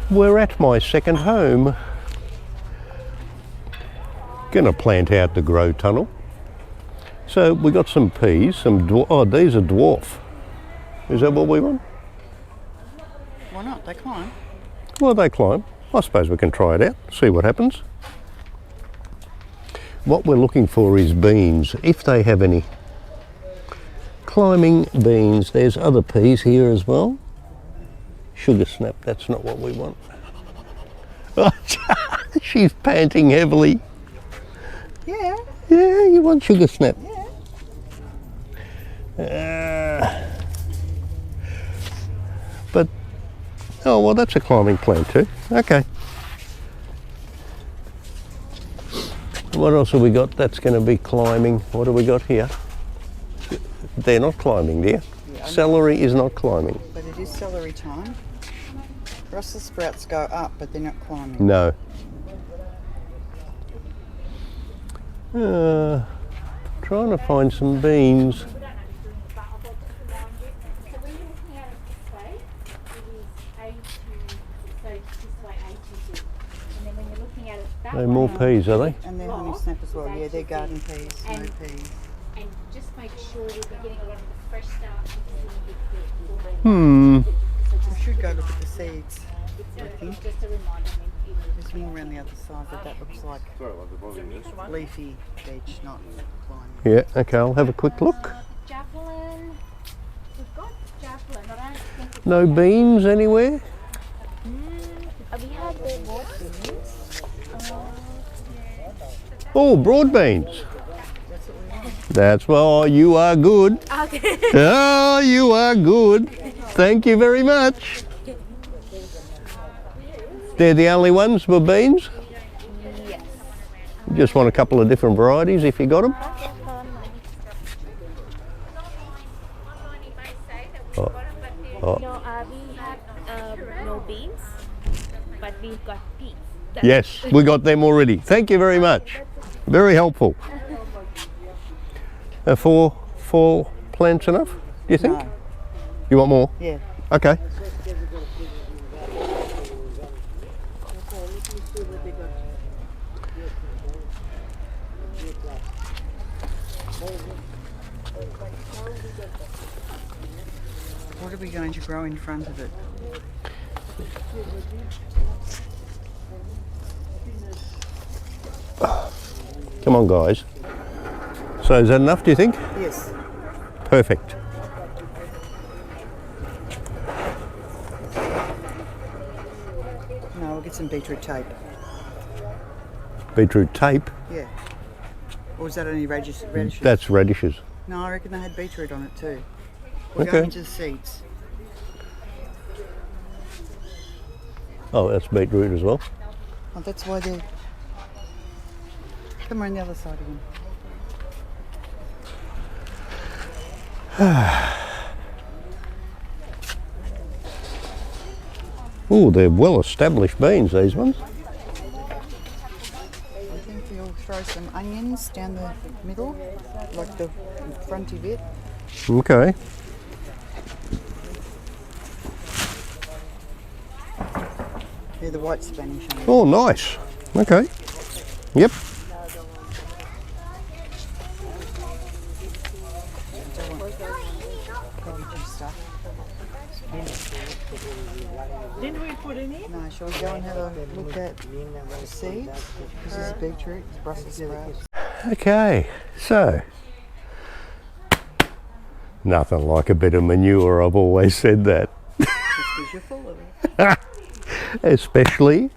We're at my second home. Gonna plant out the grow tunnel. So we got some peas, oh, these are dwarf. Is that what we want? Why not? They climb. Well, they climb. I suppose we can try it out, see what happens. What we're looking for is beans, if they have any. Climbing beans. There's other peas here as well. Sugar snap, that's not what we want. She's panting heavily. Yeah. Yeah, you want sugar snap. Yeah. But, oh well, that's a climbing plant too. Okay. What else have we got that's going to be climbing? What have we got here? They're not climbing, dear. Yeah, celery is not climbing. But it is celery time. Brussels sprouts go up, but they're not climbing. No. Trying to find some beans. They're more peas, are they? And they're honey snap as well. Yeah, they're garden peas, no peas. And just make sure we're getting a lot of the fresh stuff. We should go look at the seeds. I think. Just a reminder. There's more around the other side, but that looks like leafy veg, not climbing. Yeah, okay, I'll have a quick look. Javelin. We've got javelin. I don't think No beans anywhere? we have the broad beans. Oh, broad beans. That's well, you are good. Okay. Oh, you are good. Thank you very much. They're the only ones for beans? Yes. Just want a couple of different varieties if you got them. No, we have no beans, but we've got peas. Yes, we got them already. Thank you very much. Very helpful. Four plants enough, do you think? No. You want more? Yeah. Okay. What are we going to grow in front of it? Come on, guys. So is that enough, do you think? Yes. Perfect. No, we'll get some beetroot tape. Beetroot tape. Yeah. Or is that only radishes? That's radishes. No, I reckon they had beetroot on it too. We're Okay. going into the seeds. Oh, that's beetroot as well. Oh, that's why they're... Come around the other side again. Oh, they're well-established beans, these ones. I think we'll throw some onions down the middle, like the fronty bit. Okay. They're the white Spanish onions. Oh, nice. Okay. Yep. Probably too stuffed. Didn't we put any? No, shall we go and have a look at the seeds? This is beetroot, it's Brussels sprouts. Okay, so nothing like a bit of manure, I've always said that. Just because you're full of it. Especially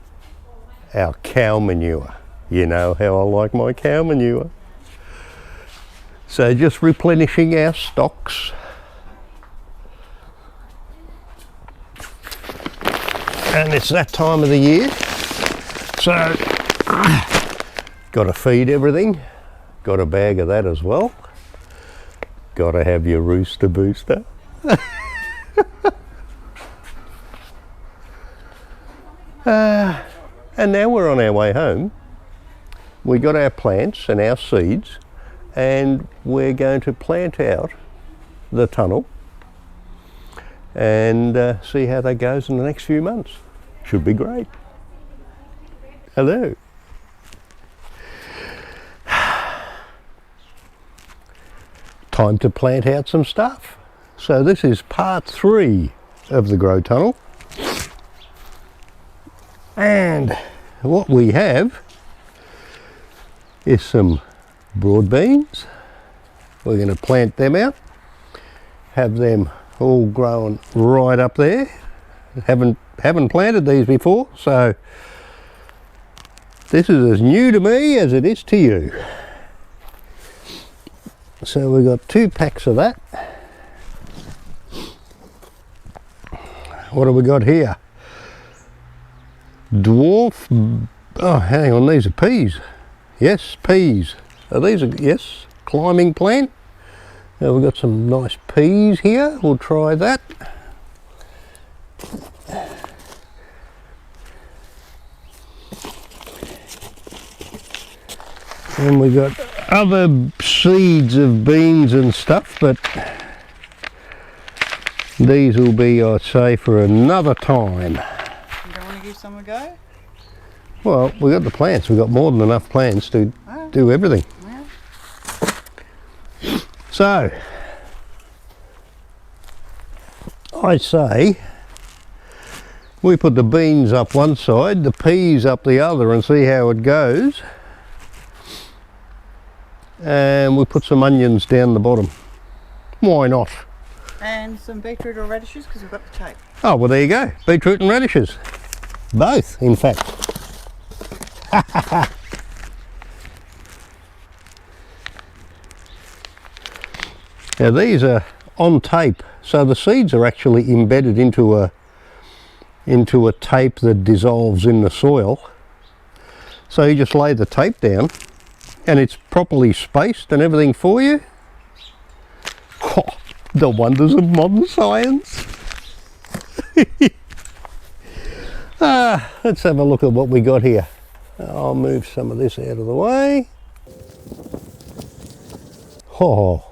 our cow manure. You know how I like my cow manure. So just replenishing our stocks. And it's that time of the year. So, got to feed everything. Got a bag of that as well. Got to have your rooster booster. And now we're on our way home. We got our plants and our seeds, and we're going to plant out the tunnel and see how that goes in the next few months. Should be great. Hello. Time to plant out some stuff. So this is part 3 of the grow tunnel. And what we have is some broad beans. We're going to plant them out, have them all growing right up there. Haven't planted these before, so this is as new to me as it is to you. So we've got 2 packs of that. What have we got here? Dwarf, oh hang on, these are peas. Yes, peas. These are, yes, climbing plant. Now we've got some nice peas here, we'll try that. And we've got other seeds of beans and stuff, but these will be, I'd say, for another time. You don't want to give some a go? Well, we've got the plants. We've got more than enough plants to do everything. Yeah. So, I say we put the beans up one side, the peas up the other, and see how it goes. And we put some onions down the bottom. Why not? And some beetroot or radishes because we've got the tape. Oh, well, there you go. Beetroot and radishes. Both, in fact. Now, these are on tape, so the seeds are actually embedded into a tape that dissolves in the soil. So you just lay the tape down and it's properly spaced and everything for you. Oh, the wonders of modern science. Let's have a look at what we got here. I'll move some of this out of the way. Oh,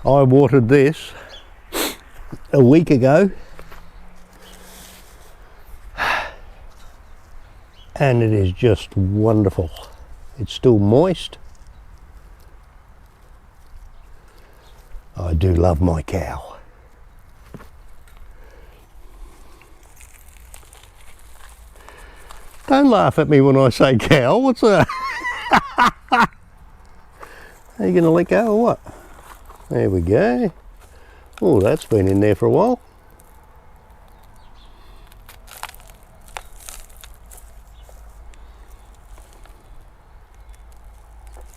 I watered this a week ago and it is just wonderful. It's still moist. I do love my cow. Don't laugh at me when I say cow. What's that? Are you going to let go or what? There we go. Oh, that's been in there for a while.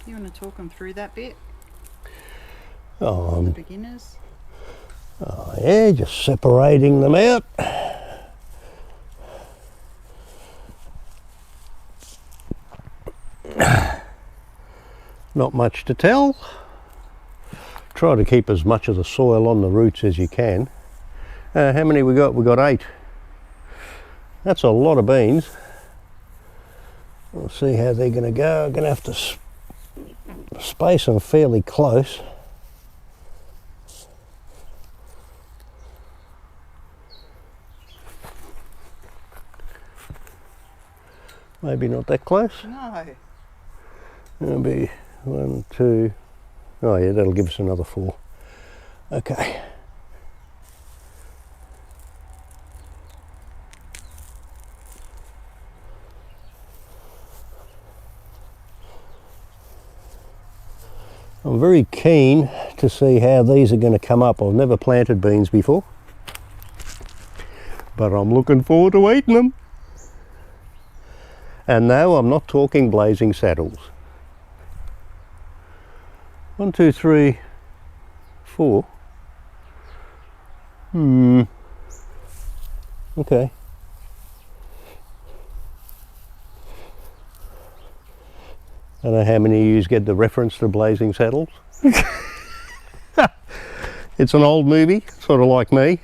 You want to talk them through that bit? Oh, The beginners? Oh yeah, just separating them out. Not much to tell. Try to keep as much of the soil on the roots as you can. How many we got? We got 8. That's a lot of beans. We'll see how they're going to go. I'm going to have to space them fairly close. Maybe not that close. No. That'll be 1, 2. Oh yeah, that'll give us another 4. Okay. I'm very keen to see how these are going to come up. I've never planted beans before, but I'm looking forward to eating them. And no, I'm not talking blazing saddles. 1, 2, 3, 4. Okay. I don't know how many of you get the reference to Blazing Saddles. It's an old movie, sort of like me.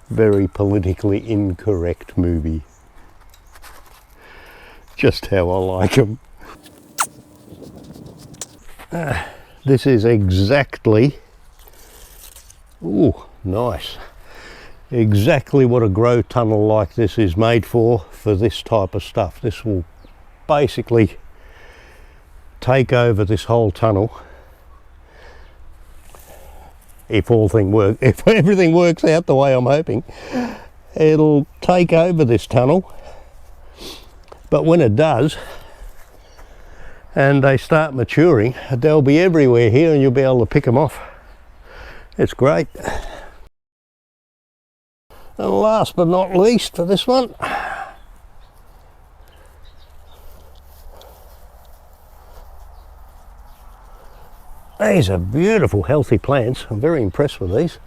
Very politically incorrect movie. Just how I like them. This is exactly, ooh, Nice. Exactly what a grow tunnel like this is made for this type of stuff. This will basically take over this whole tunnel if everything works out the way I'm hoping. It'll take over this tunnel, but when it does and they start maturing, they'll be everywhere here and you'll be able to pick them off. It's great. And last but not least for this one, these are beautiful healthy plants. I'm very impressed with these.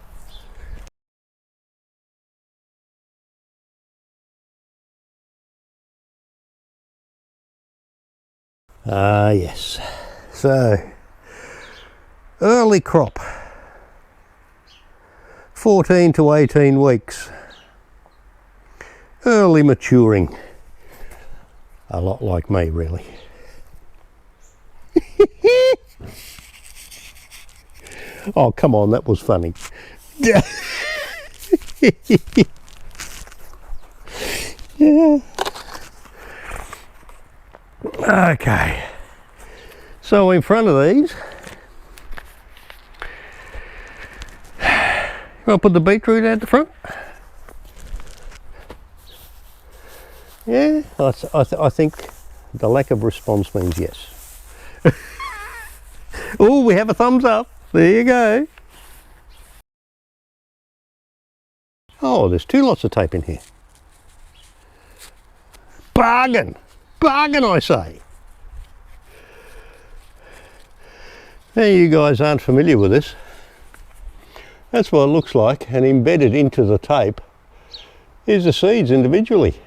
Ah yes, so early crop, 14 to 18 weeks, early maturing, a lot like me really. Oh come on, that was funny. Yeah. Okay, so in front of these, I'll put the beetroot out the front. Yeah, I think the lack of response means yes. Oh, we have a thumbs up. There you go. Oh, there's 2 lots of tape in here. Bargain! Bargain, I say. Now you guys aren't familiar with this. That's what it looks like, and embedded into the tape is the seeds individually.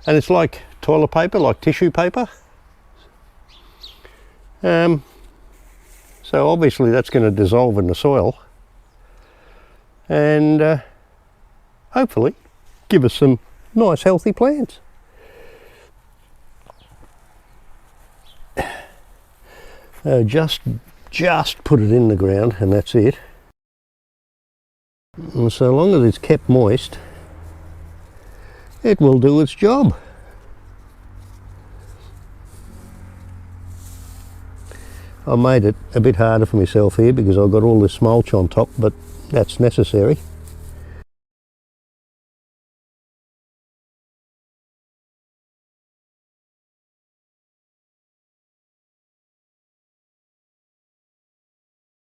And it's like toilet paper, like tissue paper. So obviously that's going to dissolve in the soil and hopefully give us some nice healthy plants. Just put it in the ground and that's it. And so long as it's kept moist, it will do its job. I made it a bit harder for myself here because I've got all this mulch on top, but that's necessary.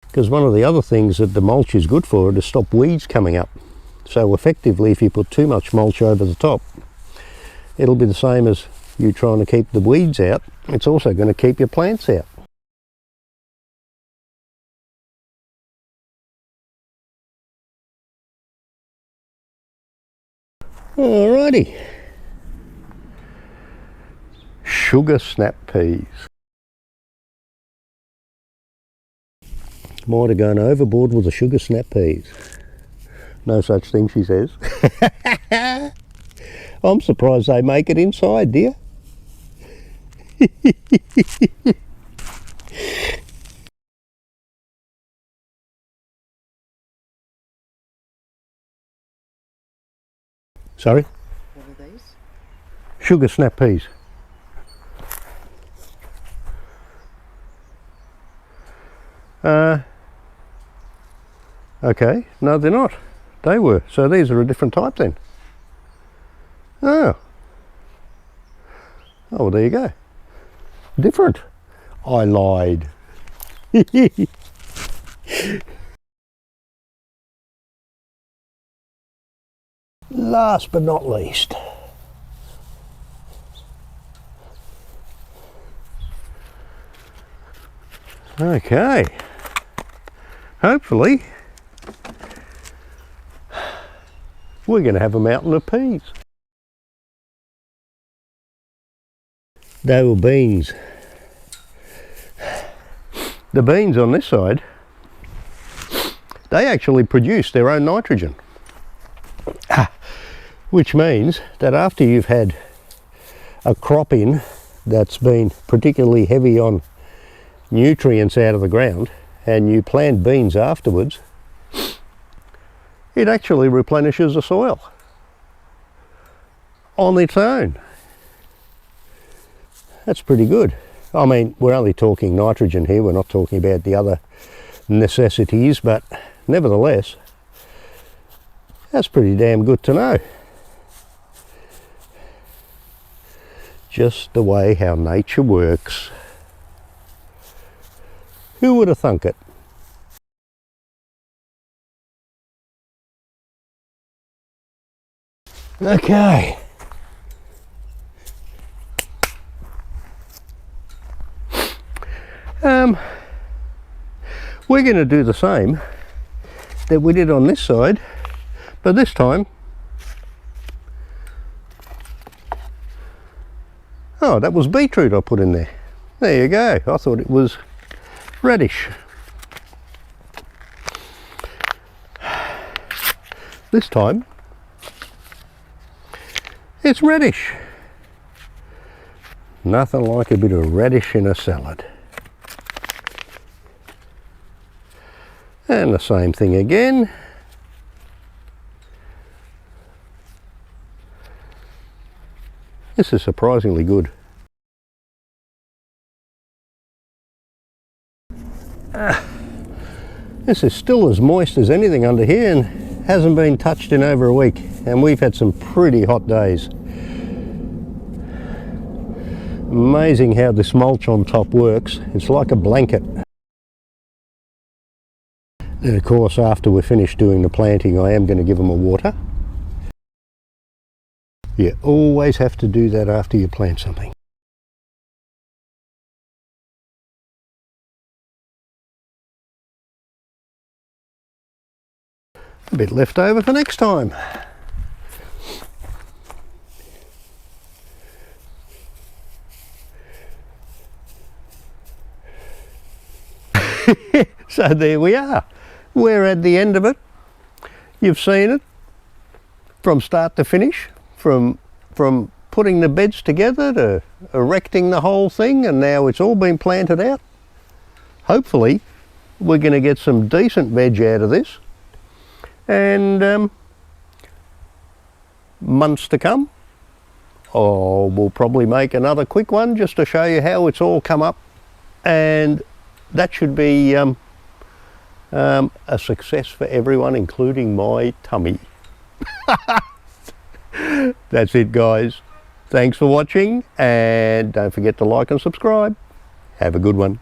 Because one of the other things that the mulch is good for is to stop weeds coming up. So effectively, if you put too much mulch over the top, it'll be the same as you trying to keep the weeds out. It's also going to keep your plants out. Alrighty. Sugar snap peas. Might have gone overboard with the sugar snap peas. No such thing, she says. I'm surprised they make it inside, dear. Sorry? What are these? Sugar snap peas. Okay, no they're not. They were. So these are a different type then. Oh. Oh, well, there you go. Different. I lied. Last but not least, okay, hopefully we're going to have a mountain of peas. They were beans. The beans on this side, they actually produce their own nitrogen. Which means that after you've had a crop in that's been particularly heavy on nutrients out of the ground and you plant beans afterwards, it actually replenishes the soil on its own. That's pretty good. I mean, we're only talking nitrogen here, we're not talking about the other necessities, but nevertheless, that's pretty damn good to know. Just the way how nature works. Who would have thunk it? Okay. We're going to do the same that we did on this side, but this time, oh, that was beetroot I put in there. There you go. I thought it was radish. This time, it's radish. Nothing like a bit of radish in a salad. And the same thing again. This is surprisingly good. This is still as moist as anything under here and hasn't been touched in over a week. And we've had some pretty hot days. Amazing how this mulch on top works. It's like a blanket. And of course, after we're finished doing the planting, I am going to give them a water. You always have to do that after you plant something. A bit left over for next time. So there we are. We're at the end of it. You've seen it from start to finish, from putting the beds together to erecting the whole thing, and now it's all been planted out. Hopefully we're going to get some decent veg out of this, and months to come. Oh, we'll probably make another quick one just to show you how it's all come up, and that should be a success for everyone, including my tummy. That's it, guys. Thanks for watching, and don't forget to like and subscribe. Have a good one.